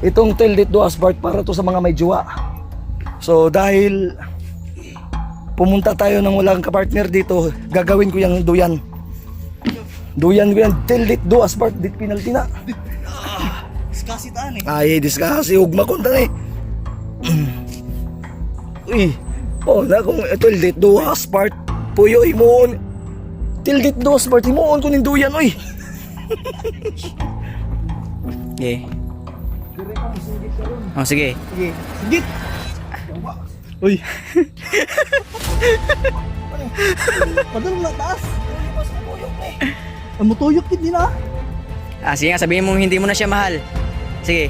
Itong tailgate do asphalt para to sa mga may jowa. So dahil pumunta tayo ng walang kapartner dito, gagawin ko yung duyan. Duyan ko yan, tailgate do asphalt, dit penalty na. Diskasi taan eh. Ay, diskasi, hugma ko eh. Uy, oh na kung tailgate do asphalt, puyo imoon. Tailgate do asphalt, imoon ko ning duyan, uy. Okay. Oh, sige. Sige. Sigit! Uy! Padal na taas! Ang mutuyok din nila! Ah, sige nga, sabihin mo hindi mo na siya mahal. Sige.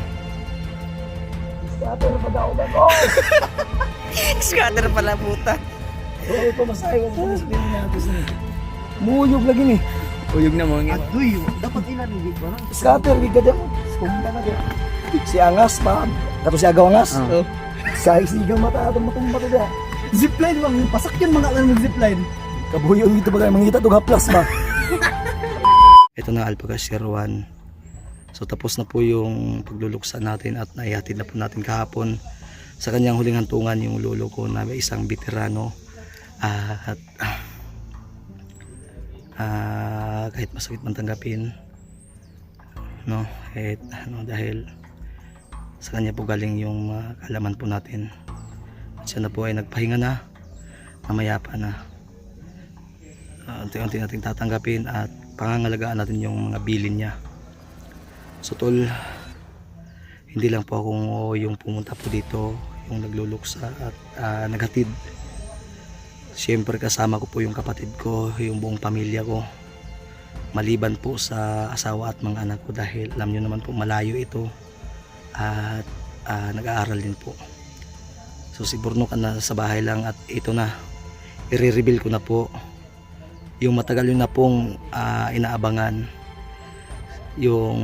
Scatter pa daw ko. Scatter pala puta. Oo, pamasahe ko sa sabihin natin sa muyog lagi ni. Uyog na mo. Aduy! Dapat ilan hindi ba? Scatter, gigad yan. Kumpa na dyan. Si Angas, ma'am. Tapos si Agaw Angas. Oh. Sa isigang mata atong matumba to dyan. Zipline bang pasak yun mga alam ng zipline. Kabuyon dito ba kayo, mangita to haplas ba? Ito na Alpaca Sierra 1. So tapos na po yung pagluluksa natin at naihatid na po natin kahapon sa kanyang huling hantungan yung lolo ko na may isang veterano. At kahit masakit man tanggapin, no, dahil sa kanya po galing yung kaalaman po natin. At siya na po ay nagpahinga na, namayapa na. Unti-unti natin tatanggapin at pangangalagaan natin yung mga bilin niya. So tol, hindi lang po ako yung pumunta po dito, yung nagluluksa at naghatid. Siyempre kasama ko po yung kapatid ko, yung buong pamilya ko, maliban po sa asawa at mga anak ko dahil alam nyo naman po malayo ito at nag-aaral din po. So si Burnok na sa bahay lang at ito na, i-reveal ko na po yung matagal yun na pong inaabangan, yung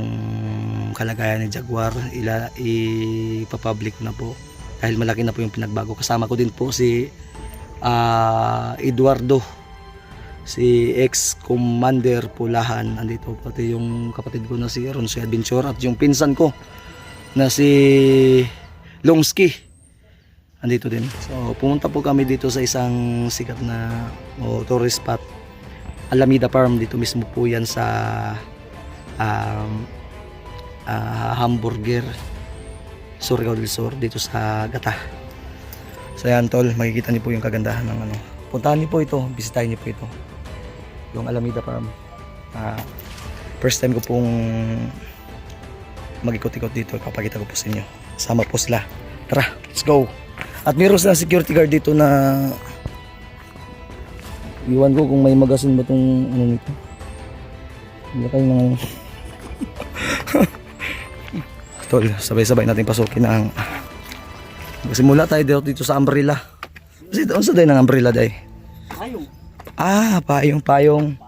kalagayan ni Jaguar. Ipapublic ko na po dahil malaki na po yung pinagbago. Kasama ko din po si Eduardo, si ex-commander Pulahan, andito pati yung kapatid ko na si Ronsoy Adventure at yung pinsan ko na si Longski andito din. So pumunta po kami dito sa isang sikat na tourist spot, Alameda Farm. Dito mismo po yan sa Hamburger Surigao del Sur, dito sa Gata. So yan tol, makikita niyo po yung kagandahan ng ano. Puntahan niyo po ito, bisitahin niyo po ito, yung Alameda Farm. First time ko pong mag-ikot-ikot dito, ipapakita ko po sa inyo. Sama po sila. Tara, let's go. At meron silang security guard dito na iwan ko kung may magasin ba itong ano nito. Hindi kayo na ngayon. Tol, sabay-sabay natin pasukin ang simula tayo dito sa umbrella. Kasi doon sa day ng umbrella day. Payong. Payong.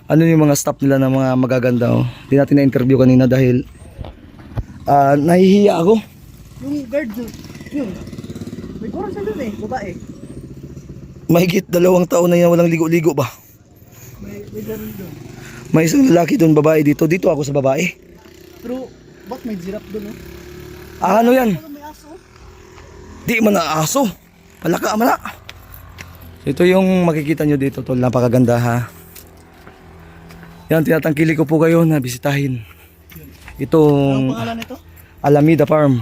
Ano yung mga staff nila na mga magaganda, oh. Hindi natin na-interview kanina dahil nahihiya ako. Yung guard yun. May kurang siya dun eh, babae. Mahigit 2 taon na yan walang ligo-ligo ba? May ganun dun. May isang lalaki doon, babae dito. Dito ako sa babae. Pero, ba't may giraffe dun eh? Ano yan? May aso? Di man na aso. Palaka man na. Ito yung makikita nyo dito tol. Napakaganda ha. Yan, tinatangkili ko po kayo na bisitahin. Anong Itong pangalan nito? Alameda Farm.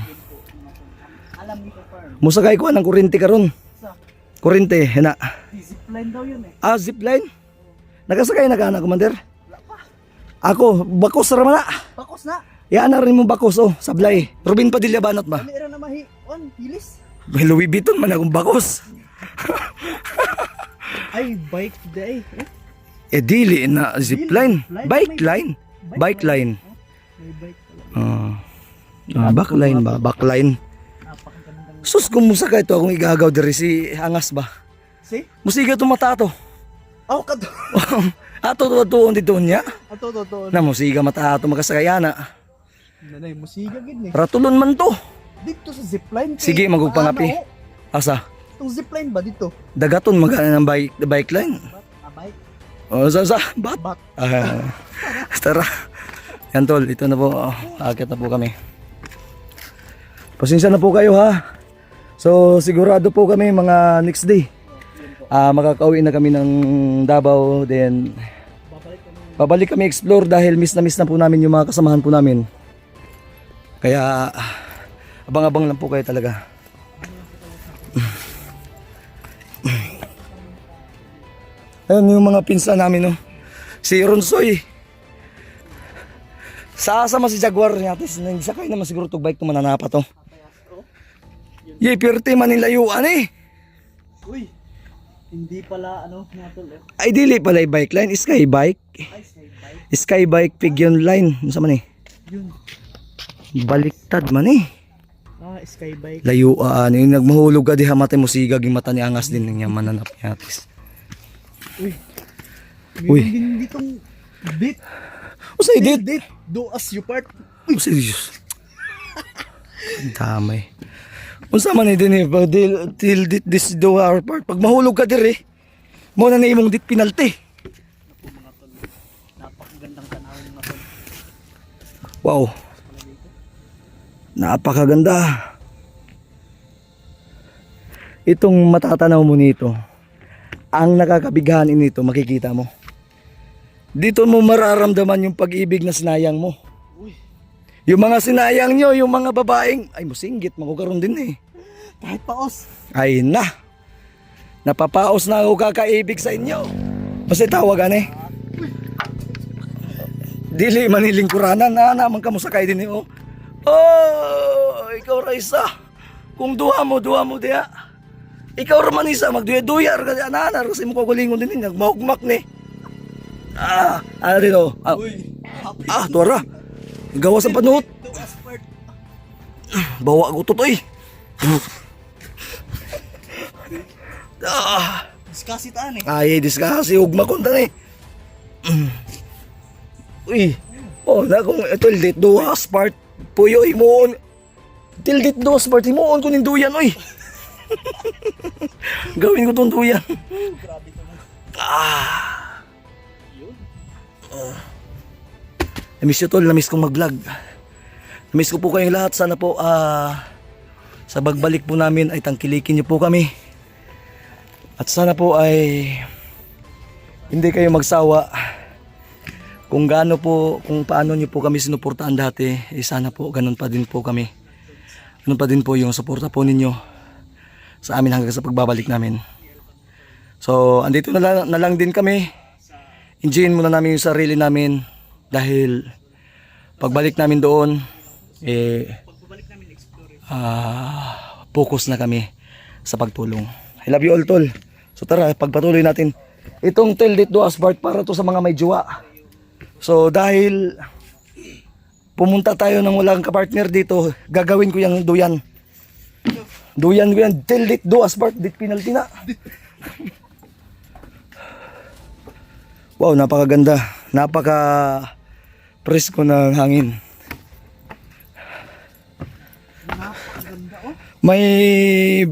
Alam nito farm. Musagay ko ng kurente karon. Sa? Kurente, hena. Zipline daw yun eh. Zipline. Nakasakay na ka na, Commander? Ako, bakos ramana. Bakos na. Yan na rin mo bakos, oh, sablay. Rubin Padilla banat ba? Meron na hilis. May Louis Vuitton man akong bakos. Ay, bike day. Dili na zipline. Bike line. Bike line. May bike pala. Backline ba? Backline. Napakagandang. Sus, kumusta ka ito akong igagaw diri si Angas ba? See? Musiga tumata to. Aw, kato. Ato tuon dito niya. Ato, totoo. Na musiga mata to makasakayana. Nanay, musiga gid ni. Ratulon man to. Dito sa zipline. Sige, magugpangapi. Asa? Itong zipline ba dito? Dagaton magana ng bike line. Bike. O sa bat. Bat. Tara. Yan tol, ito na po. Aakyat na po kami. Pasensya na po kayo ha. So sigurado po kami mga next day. Makakauwi na kami ng Davao. Then babalik kami explore dahil miss na po namin yung mga kasamahan po namin. Kaya abang-abang lang po kayo talaga. Ayun yung mga pinsan namin, no. Si Ronsoy. Sasama si Jaguar natin. Nagsakay naman siguro itong bike ito mananapa to. Yay, pirte man nilayuan eh. Uy, hindi pala nga tol. Ay, dili pala yung bike line. Sky bike. Sky bike pigeon line. Ano sa man eh? Yun. Baliktad man eh. Sky bike. Layuan. Yung nagmahulog ka di hamatay mo sigag yung mata ni Angas din niya mananap natin. Uy. Uy. Meron din ditong date. O sa edit? Date. Do as you part. O sa Diyos. Damay. Unsa man din eh. Till this do our part. Pag mahulog ka dir eh. Mo na imong dit penalty. Napakagandang tanawin mga tol. Wow. Napakaganda. Itong matatanaw mo nito, ang nakakabighanin nito, makikita mo. Dito mo mararamdaman yung pag-ibig na sinayang mo. Uy. Yung mga sinayang nyo, yung mga babaeng, ay musinggit, makukaroon din eh. Kahit paos. Ay na. Napapaos na ako kakaibig sa inyo. Basta tawagan eh. Dili manilingkuranan na naman ka mo sakay din eh. Oh, ikaw Raisa. Kung duha mo diya. Ikaw raman isa, magduya-duya. Ananar kasi mo kagulingon din niya. Mahugmak ni. Ano rin oh. Uy. Tuwara. Gawas ang panuhot. Do as part. Bawa ko tutoy. Diskasitaan eh. Ay, diskasi. Hugma ko ni. Uy. Na kung ito, date duwas part. Puyo, himuon. Tildit duwas part. Himuon ko ninduyan, uy. Gawin ko tong duyan. Grabe to man. Namiss nyo tol, namiss kong mag-vlog. Namiss ko po kayong lahat. Sana po sa bagbalik po namin ay tangkilikin nyo po kami. At sana po ay hindi kayo magsawa. Kung gaano po, kung paano nyo po kami sinuportaan dati, sana po ganun pa din po kami. Ganun pa din po yung suporta po ninyo sa amin hanggang sa pagbabalik namin. So, andito na lang din kami. Enjoyin muna namin yung sarili namin dahil pagbalik namin doon focus na kami sa pagtulong. I love you all tol. So tara, pagpatuloy natin. Itong Tell It Do Us Part para to sa mga may jowa. So dahil pumunta tayo ng walang kapartner dito, gagawin ko yung duyan. Duyan ko yan. Tell It Do Us Part. Dit penalty na. Wow, napakaganda. Napaka presko ng hangin. Napakaganda oh.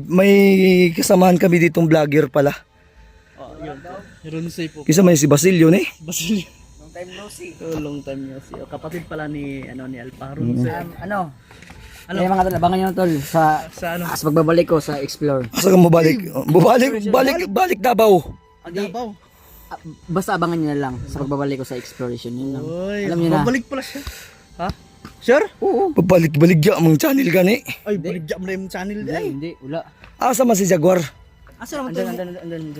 May kasamahan kami ditong vlogger pala. Yun. Ronsoy po. Kisa may si Basilio ni. Basilio. Long time no see. Long time no see. Kapatid pala ni ni Alpa Ronsoy. Ano? Yung mga tol, abangan nyo tol sa Sa sa pagbabalik ko sa Explore. Asa ka mabalik? Balik Davao. Dabaw. Basta abangan nyo na lang sa pagbabalik ko sa Exploration. Yun lang. Uy, Alam niyo na. babalik pala siya. Ha? Sure? Oo. Balik ya mong channel gani. Ay, baligya mo na yung channel Hindi, ay. hindi, wala. Asa man si Jaguar? Asa naman to? Andun.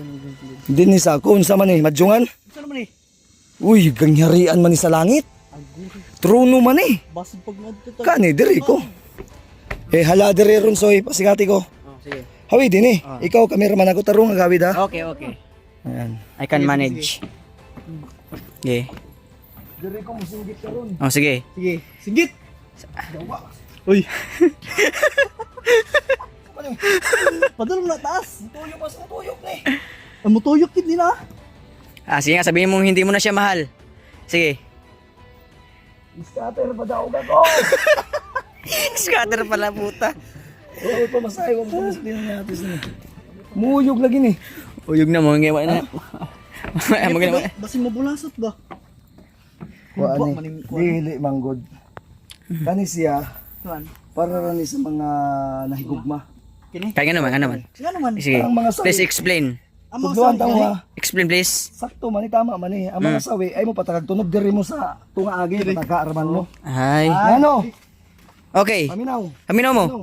Din ni sa kun sa man eh, madjungan. Asa naman eh? Uy, gangyarian man ni sa langit. Trono man eh. Basig pag nandito to. Kani diri ko. Hala diri Ronsoy, pasigati ko. Oh, sige. Hawi din eh. Ikaw cameraman ako tarong agawid ha. Okay. Ayan. I can manage. Okay. Diri ko musinggit karon. Oh, sige. Sige, sigit. Uy. Padulong na taas. Tuyok mas tuyok ni. Ang mutuyok yun din ah. Sige nga, sabihin mong hindi mo na siya mahal. Sige. Scatter pa daw ko. Scatter pala puta. Wala pa masahe ko sa din natin ni. Muyog lagi ni. Uyog na mo, ngayon na. Ay, mo ginawa. Basin mabulasot ba? Kuha Kuha maning ni kuha. dili manggod. Kani siya Kuan. para rani sa mga nahigugma. Kini. Kaya nga naman. Nga naman. Sige, Ang mga sawi. please explain. Ang mga Tudluan sawi tamo gahi. ha. Explain please. Sakto man tama man Ang mga sawi ay mo patagag tunog diri mo sa tunga agi patagaarman mo. Ay. Ano? Okay, Paminaw. amino mo. Ano?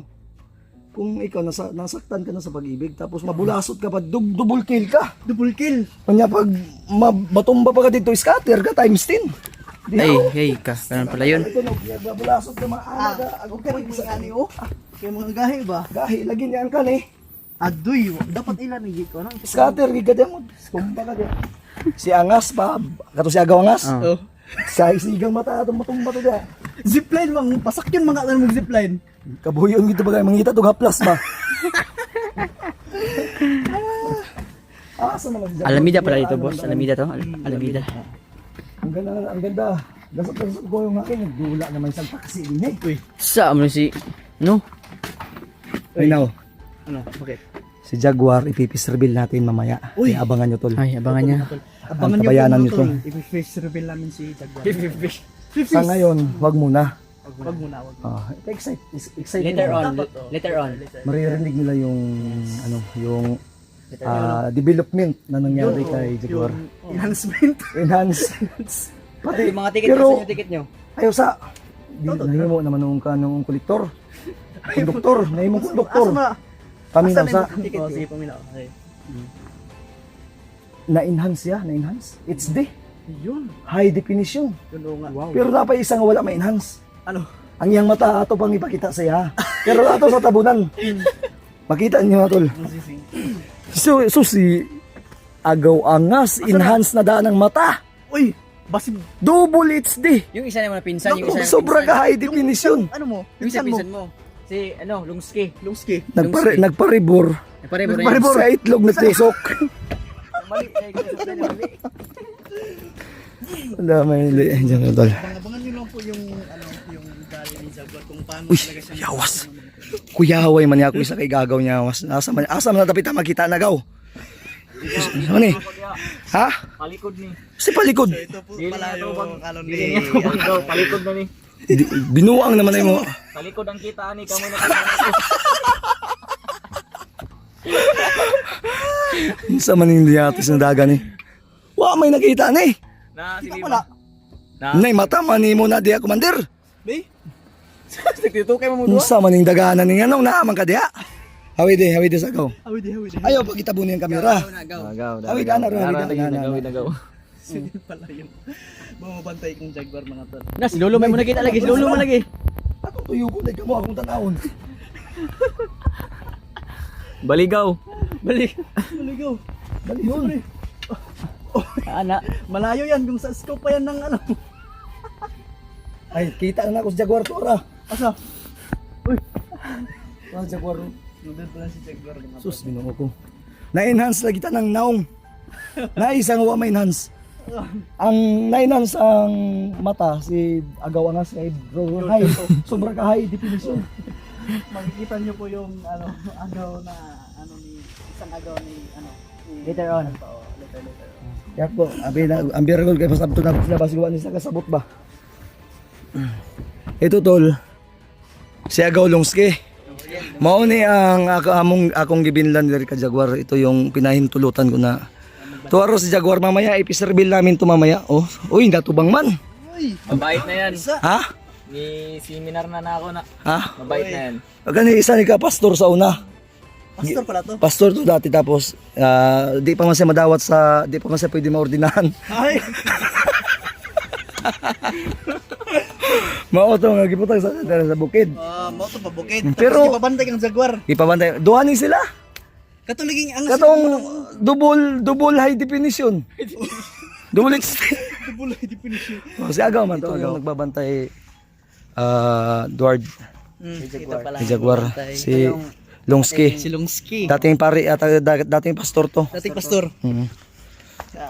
Kung ikaw nasaktan ka na sa pag-ibig tapos mabulasot ka pa double kill ka. Double kill. Kanya pag matumba pa ka dito scatter ka times 10. Di Ay, ako. hey, ganun pala yun. Ito no, nagbabulasot ka maaga. Ako ka rin sa ani oh. Kaya mga gahi ba? Gahi lagi niyan kan eh. Adoy, dapat ilan ni ko nang Scatter gigad mo. Kumpa ka diyan. Si Angas pa, kato si Agaw Angas. Oh. Sa isigang mata atong matumba to dia. Zipline mang pasakyan mga tan mag zipline. Kabuyon gito bagay mangita to haplas ba. Asa naman dyan? Alameda pala dito, boss. Alameda to. Alameda. Ang ganda, ang ganda. Gasot ko yung akin, nagdula naman isang taxi din eh. Uy. Sa mo si no? Minaw, Ano? Bakit? si Jaguar ipipiserbil natin mamaya. Uy. Kaya abangan nyo tol. Ay, abangan niya. Abangan niyo kabayanan po niyo tol. to. I-face reveal namin si Jaguar. Sa ngayon, wag muna. Wag muna, wag. Excited. Later on. Dapat, oh. Later on. Maririnig nila yung ano, yung development na nangyari kay Jaguar. Yung enhancement. Enhance. Pati Yung mga ticket pero kasi yung ticket nyo. ayo sa nahimo naman nung kanong kolektor. Konduktor, nahimo konduktor. Asa na? Paminaw sa Oh, sige, paminaw. Okay. na-enhance ya, na-enhance. HD, Yun. high definition. Yun oo nga. Wow. Pero dapat isang wala ma-enhance. Ano? Ang iyang mata ato pang ipakita sa iya. Pero ato sa tabunan. Makita niyo tol. So si Agaw Angas enhance na daan ng mata. Uy, basig. Double HD. Yung isa naman na pinsan, yung isa na Sobra pinsan. ka high definition. Ano mo? Yung isa Pinsan mo. pinsan mo. Si ano, Lungski. Lungski. Nagparibor. Pare-pare. Sa itlog na tusok. Mali. Mali. Wala may hindi. Diyan tol. Abangan niyo lang po yung ano, yung gali ni Jaguar kung paano Uy, talaga siya. yawas. Kuyaway man niya ako isa kay gagaw niya yawas. Asa man na dapat makita na gaw. Ano ni? Ha? Palikod ni. Si palikod. Ito po pala yung ano ni Palikod na ni. Binuang naman ay mo. Palikod ang kita ni kamo na. Sa maning diatis na daga ni. Wa may nakita ni. Na Kita pala. Nay mata man mo na diya commander. Be? Dito kay mo Unsa maning daganan ni anong naamang ka diha? Hawid sa gaw. Hawid. Ayaw pagkita po niyang kamera. Nagaw. Hawid ana hawid. Nagaw. Sige pala yun. Bumabantay kong Jaguar mga tol. Nas lolo may mo nakita lagi, lolo mo lagi. Ako tuyo ko dai kamo akong tanawon. Baligaw. Balik. Maligaw. Dali yun. Ana. Malayo yan kung sa scope pa yan ng ano. Ay kita na ako sa Jaguar to ra. Asa? Uy. Sa Jaguar. Nandun pala si Jaguar mga tol. Sus ginoo ko. Na-enhance lagi ta ng naong. Na isang wa ma-enhance. Ang na-enhance ang mata si Agaw Angas kay bro high. Sobra ka high definition. Makikita niyo po yung ano agaw na ano ni isang agaw ni ano ni Later on. Later on. Yak po, ang biragol kay pasabto na sila basiguan ni sa kasabot ba. Ito tol. Si Agaw Lungski. Mao ni ang akong gibinlan diri ka Jaguar. Ito yung pinahintulutan ko na tuwaro si Jaguar mamaya ipiserbil namin to mamaya. Oh, uy natubang man. Uy, Mabait na yan. Ha? Ni seminar na ako na. Ha? Mabait na yan. Gani isa ni ka pastor sa una. pastor pala to. Pastor to dati tapos di pa man siya madawat sa di pa man siya pwede maordinahan. Ay. Mao to nga giputang sa bukid. Mo to pabukid. Pero- Tapos ipabantay kang Jaguar. Ipabantay. Duha ni sila. Katuliging ang Katong double high definition. Double bulay definition. si Agaw man to. Agaw nagbabantay Duard Ito pala. si Jaguar si Lungski. Si Lungski. Dating pari at dating pastor to. Dating pastor. Mhm.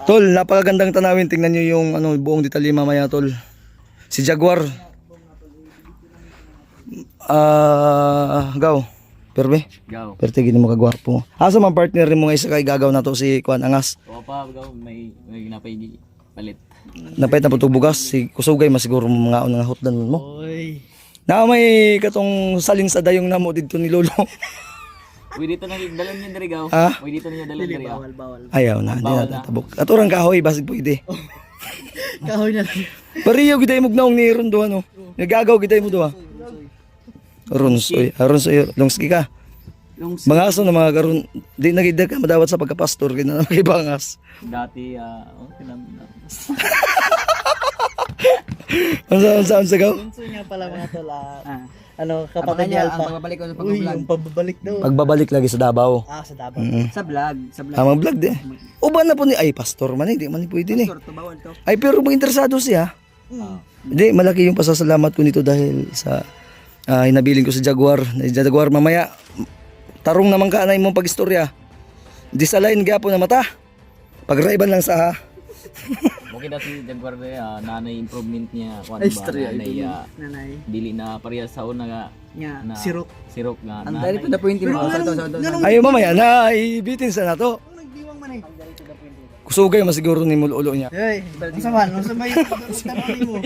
Tol, napakagandang tanawin. Tingnan niyo yung ano buong detalye mamaya tol. Si Jaguar. Gaw. Perbe. Gaw. Perte gini mo kagwarpo. Asa man partner mo nga isa kay gagaw na to si Kuan Angas. O pa, gaw, may napay palit. Napait na po itong bugas. Si kusugay masiguro mga unang hotdan mo. Oy. Na may katong salin sa dayong namo dito ni Lolo. Uy, dito na dalan niya dari gaw. Ha? Uy, dito na niya dalan Dili dari gaw. bawal. Ayaw na, hindi na tatabok. At orang kahoy, basig pwede. Kahoy na lang. Pariyo giday mo gnaong ni Rondo ano. Nagagaw giday mo do ha. Ronsoy, Ronsoy, longski ka. Mga aso na mga karon, di nagida ka madawat sa pagkapastor kina na magibangas. Dati, okay lang. Unsa gaw? Unso nga pala mga tol. Ano, kapatid ni Alpha. pagbabalik ko sa Uy, yung pagbabalik daw. Pagbabalik lagi sa Davao. sa Davao. Sa vlog. Amang vlog di. Uban na po ni ay pastor man di man pwede ni. To bawal to. Ay pero mga interesado siya. Hindi malaki yung pasasalamat ko nito dahil sa hinabiling ko sa Jaguar. Jaguar mamaya tarong naman ka na imong pagistorya. Di sa line gapo na mata. Pagraiban lang sa ha. Okay dati Jaguar nanay improvement niya kuan Ay, ba story, nanay Nanay. dili na pareha sa una nga Nga, na sirok. sirok nga. Ang dali pa na point mo. Ayo mamaya na ibitin sa nato. Nagdiwang man eh. Kusugay masiguro ni mulo niya. Hey, unsa man yung tanong mo?